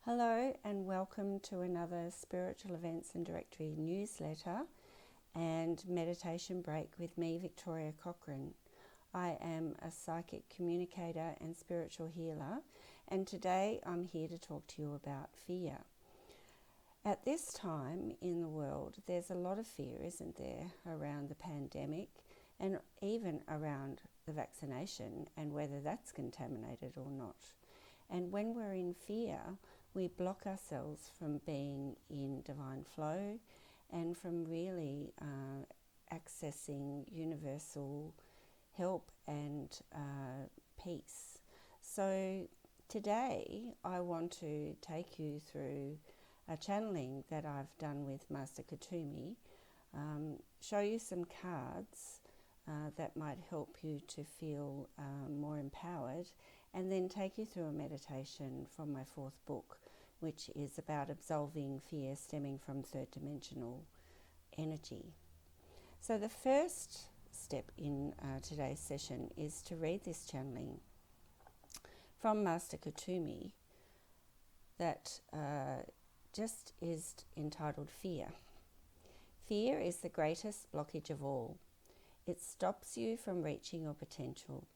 Hello and welcome to another Spiritual Events and Directory newsletter and meditation break with me, Victoria Cochrane. I am a psychic communicator and spiritual healer, and today I'm here to talk to you about fear. At this time in the world, there's a lot of fear, isn't there, around the pandemic and even around the vaccination and whether that's contaminated or not. And when we're in fear, we block ourselves from being in divine flow and from really accessing universal help and peace. So today I want to take you through a channeling that I've done with Master Kathumi, show you some cards that might help you to feel more empowered, and then take you through a meditation from my fourth book, which is about absolving fear stemming from third dimensional energy. So the first step in today's session is to read this channeling from Master Kathumi that just is entitled Fear. Fear is the greatest blockage of all. It stops you from reaching your potential,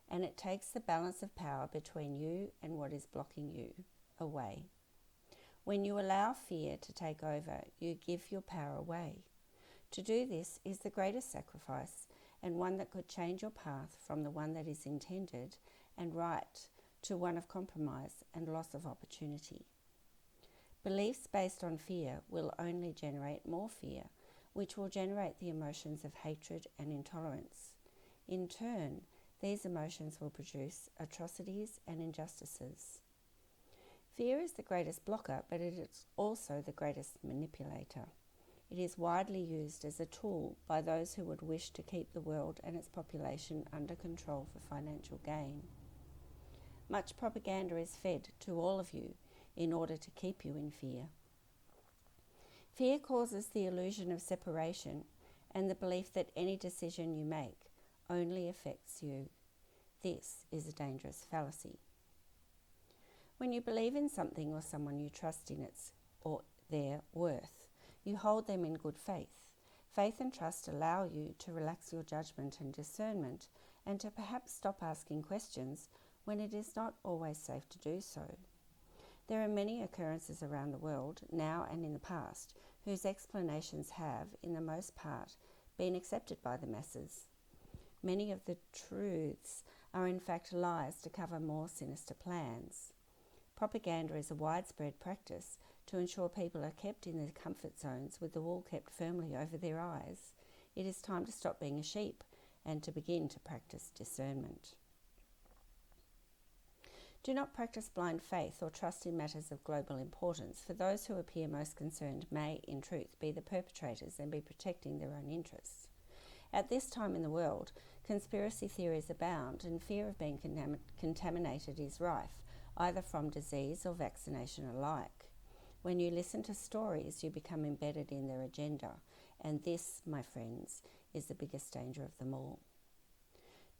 and it takes the balance of power between you and what is blocking you away. When you allow fear to take over, you give your power away. To do this is the greatest sacrifice, and one that could change your path from the one that is intended and right to one of compromise and loss of opportunity. Beliefs based on fear will only generate more fear, which will generate the emotions of hatred and intolerance. In turn, these emotions will produce atrocities and injustices. Fear is the greatest blocker, but it is also the greatest manipulator. It is widely used as a tool by those who would wish to keep the world and its population under control for financial gain. Much propaganda is fed to all of you in order to keep you in fear. Fear causes the illusion of separation and the belief that any decision you make only affects you. This is a dangerous fallacy. When you believe in something or someone, you trust in its or their worth. You hold them in good faith. Faith and trust allow you to relax your judgment and discernment, and to perhaps stop asking questions when it is not always safe to do so. There are many occurrences around the world, now and in the past, whose explanations have, in the most part, been accepted by the masses. Many of the truths are in fact lies to cover more sinister plans. Propaganda is a widespread practice to ensure people are kept in their comfort zones with the wool kept firmly over their eyes. It is time to stop being a sheep and to begin to practice discernment. Do not practice blind faith or trust in matters of global importance, for those who appear most concerned may, in truth, be the perpetrators and be protecting their own interests. At this time in the world, conspiracy theories abound, and fear of being contaminated is rife, either from disease or vaccination alike. When you listen to stories, you become embedded in their agenda, and this, my friends, is the biggest danger of them all.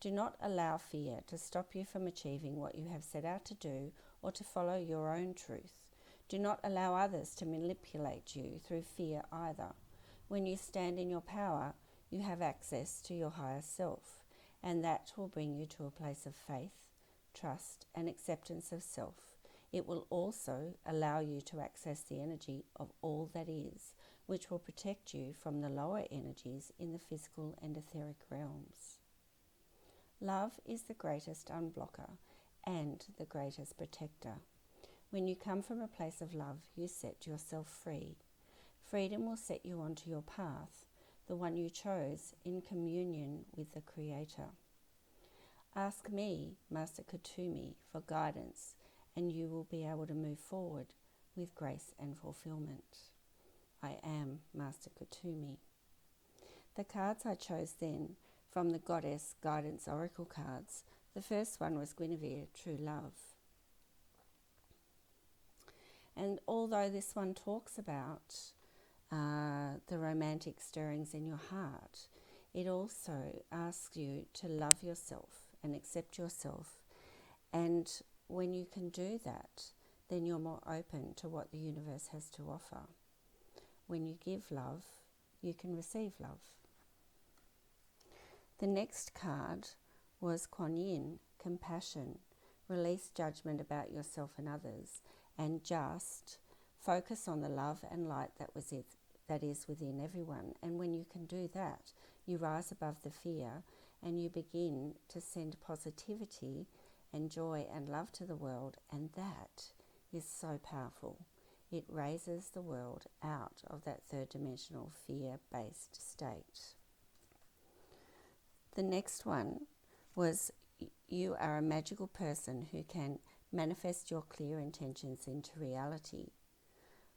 Do not allow fear to stop you from achieving what you have set out to do or to follow your own truth. Do not allow others to manipulate you through fear either. When you stand in your power, you have access to your higher self, and that will bring you to a place of faith, trust, and acceptance of self. It will also allow you to access the energy of all that is, which will protect you from the lower energies in the physical and etheric realms. Love is the greatest unblocker and the greatest protector. When you come from a place of love, you set yourself free. Freedom will set you onto your path, the one you chose in communion with the Creator. Ask me, Master Kathumi, for guidance, and you will be able to move forward with grace and fulfillment. I am Master Kathumi. The cards I chose then from the Goddess Guidance Oracle cards, the first one was Guinevere, True Love. And although this one talks about the romantic stirrings in your heart, it also asks you to love yourself and accept yourself. And when you can do that, then you're more open to what the universe has to offer. When you give love, you can receive love. The next card was Kuan Yin, compassion. Release judgment about yourself and others, and just focus on the love and light that is within everyone. And when you can do that, you rise above the fear and you begin to send positivity and joy and love to the world, and that is so powerful. It raises the world out of that third dimensional fear-based state. The next one was you are a magical person who can manifest your clear intentions into reality.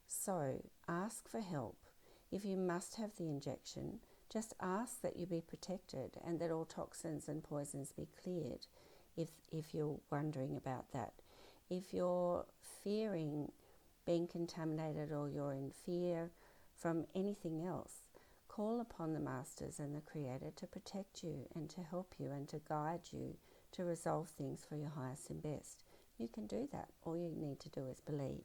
So ask for help. If you must have the injection, just ask that you be protected and that all toxins and poisons be cleared if you're wondering about that. If you're fearing being contaminated or you're in fear from anything else, call upon the Masters and the Creator to protect you and to help you and to guide you to resolve things for your highest and best. You can do that. All you need to do is believe.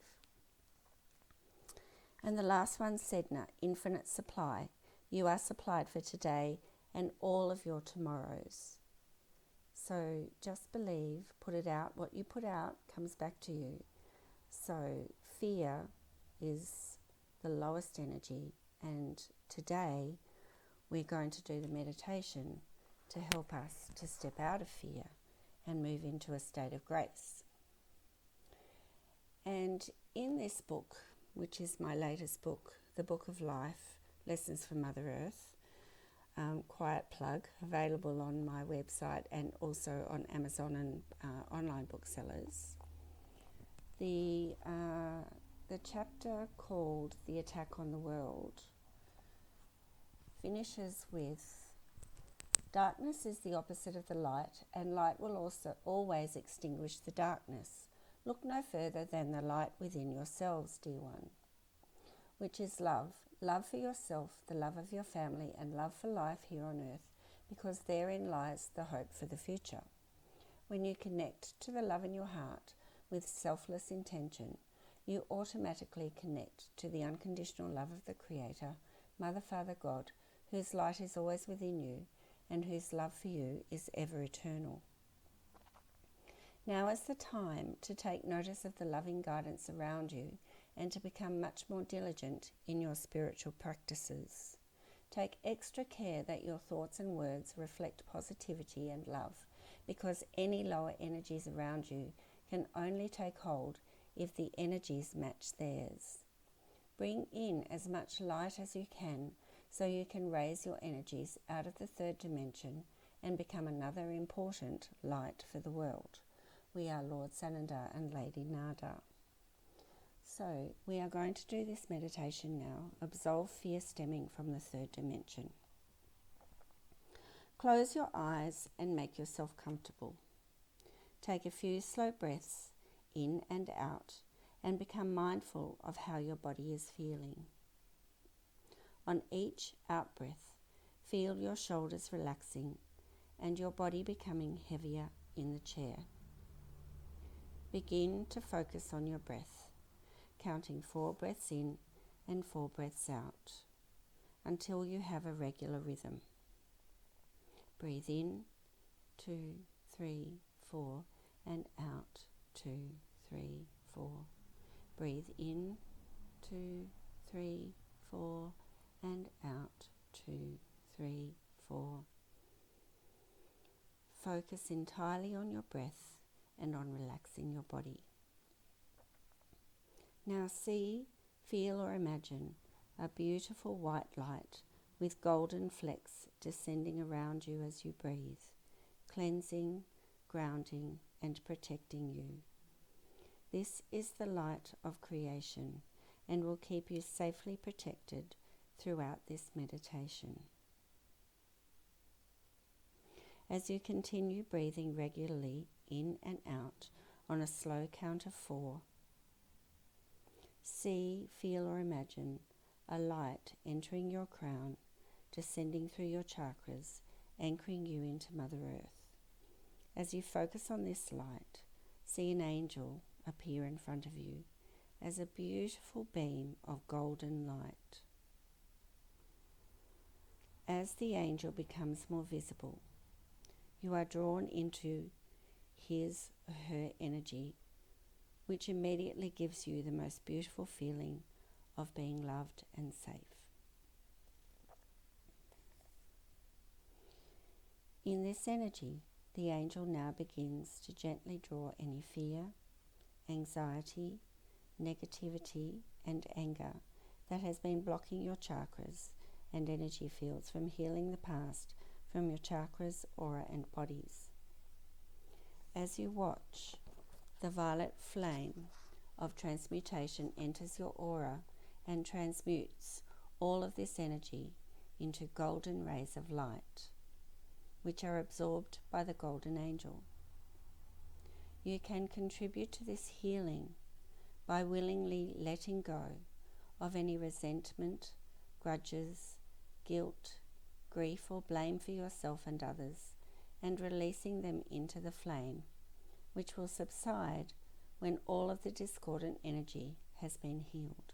And the last one, Sedna, infinite supply. You are supplied for today and all of your tomorrows. So just believe, put it out. What you put out comes back to you. So fear is the lowest energy, and today we're going to do the meditation to help us to step out of fear and move into a state of grace. And in this book, which is my latest book, The Book of Life, Lessons from Mother Earth, quiet plug, available on my website and also on Amazon and online booksellers. The chapter called The Attack on the World finishes with, darkness is the opposite of the light, and light will also always extinguish the darkness. Look no further than the light within yourselves, dear one, which is love. Love for yourself, the love of your family, and love for life here on earth, because therein lies the hope for the future. When you connect to the love in your heart with selfless intention, you automatically connect to the unconditional love of the Creator, Mother, Father, God, whose light is always within you and whose love for you is ever eternal. Now is the time to take notice of the loving guidance around you and to become much more diligent in your spiritual practices. Take extra care that your thoughts and words reflect positivity and love, because any lower energies around you can only take hold if the energies match theirs. Bring in as much light as you can so you can raise your energies out of the third dimension and become another important light for the world. We are Lord Sananda and Lady Nada. So we are going to do this meditation now. Absolve fear stemming from the third dimension. Close your eyes and make yourself comfortable. Take a few slow breaths in and out and become mindful of how your body is feeling. On each out-breath, feel your shoulders relaxing and your body becoming heavier in the chair. Begin to focus on your breath, counting 4 breaths in and 4 breaths out until you have a regular rhythm. Breathe in, 2, 3, 4, and out, 2, 3, 4. Breathe in, 2, 3, 4, and out, 2, 3, 4. Focus entirely on your breath and on relaxing your body. Now see, feel or imagine a beautiful white light with golden flecks descending around you as you breathe, cleansing, grounding, and protecting you. This is the light of creation and will keep you safely protected throughout this meditation. As you continue breathing regularly in and out on a slow count of 4, see, feel or imagine a light entering your crown, descending through your chakras, anchoring you into Mother Earth. As you focus on this light, see an angel appear in front of you as a beautiful beam of golden light. As the angel becomes more visible, you are drawn into his or her energy, which immediately gives you the most beautiful feeling of being loved and safe. In this energy, the angel now begins to gently draw any fear, anxiety, negativity, and anger that has been blocking your chakras and energy fields from healing the past from your chakras, aura, and bodies. As you watch, the violet flame of transmutation enters your aura and transmutes all of this energy into golden rays of light, which are absorbed by the golden angel. You can contribute to this healing by willingly letting go of any resentment, grudges, guilt, grief, or blame for yourself and others, and releasing them into the flame, which will subside when all of the discordant energy has been healed.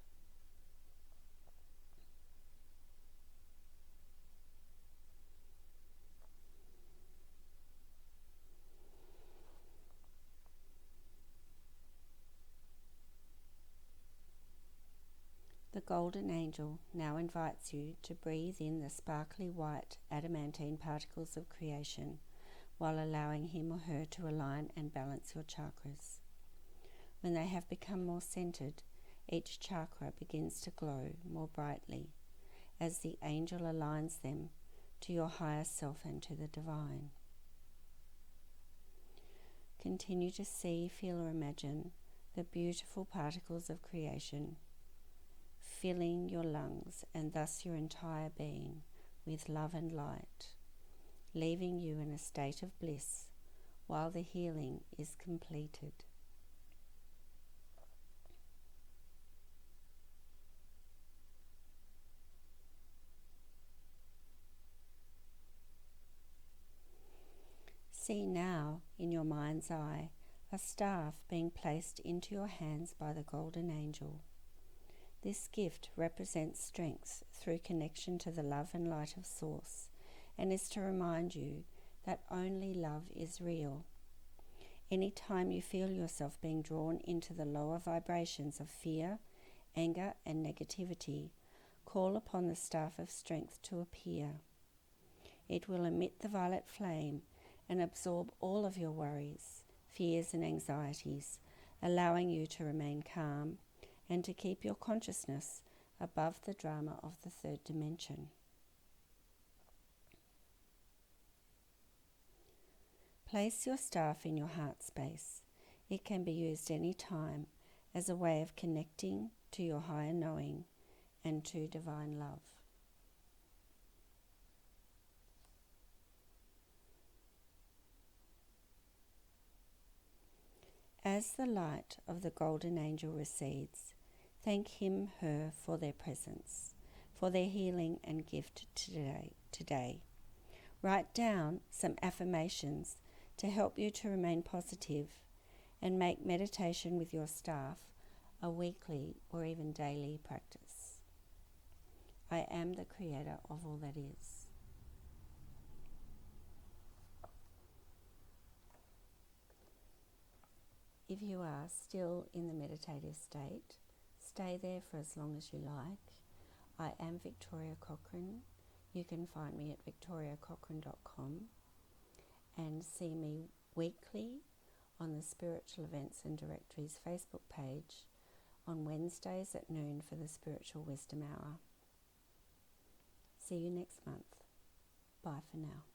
The golden angel now invites you to breathe in the sparkly white adamantine particles of creation while allowing him or her to align and balance your chakras. When they have become more centered, each chakra begins to glow more brightly as the angel aligns them to your higher self and to the divine. Continue to see, feel, or imagine the beautiful particles of creation filling your lungs and thus your entire being with love and light, leaving you in a state of bliss while the healing is completed. See now, in your mind's eye, a staff being placed into your hands by the golden angel. This gift represents strength through connection to the love and light of Source, and is to remind you that only love is real. Any time you feel yourself being drawn into the lower vibrations of fear, anger, and negativity, call upon the staff of strength to appear. It will emit the violet flame and absorb all of your worries, fears, and anxieties, allowing you to remain calm and to keep your consciousness above the drama of the third dimension. Place your staff in your heart space. It can be used any time as a way of connecting to your higher knowing and to divine love. As the light of the golden angel recedes, thank him, her for their presence, for their healing and gift today. Write down some affirmations to help you to remain positive and make meditation with your staff a weekly or even daily practice. I am the creator of all that is. If you are still in the meditative state, stay there for as long as you like. I am Victoria Cochrane. You can find me at victoriacochrane.com and see me weekly on the Spiritual Events and Directories Facebook page on Wednesdays at noon for the Spiritual Wisdom Hour. See you next month. Bye for now.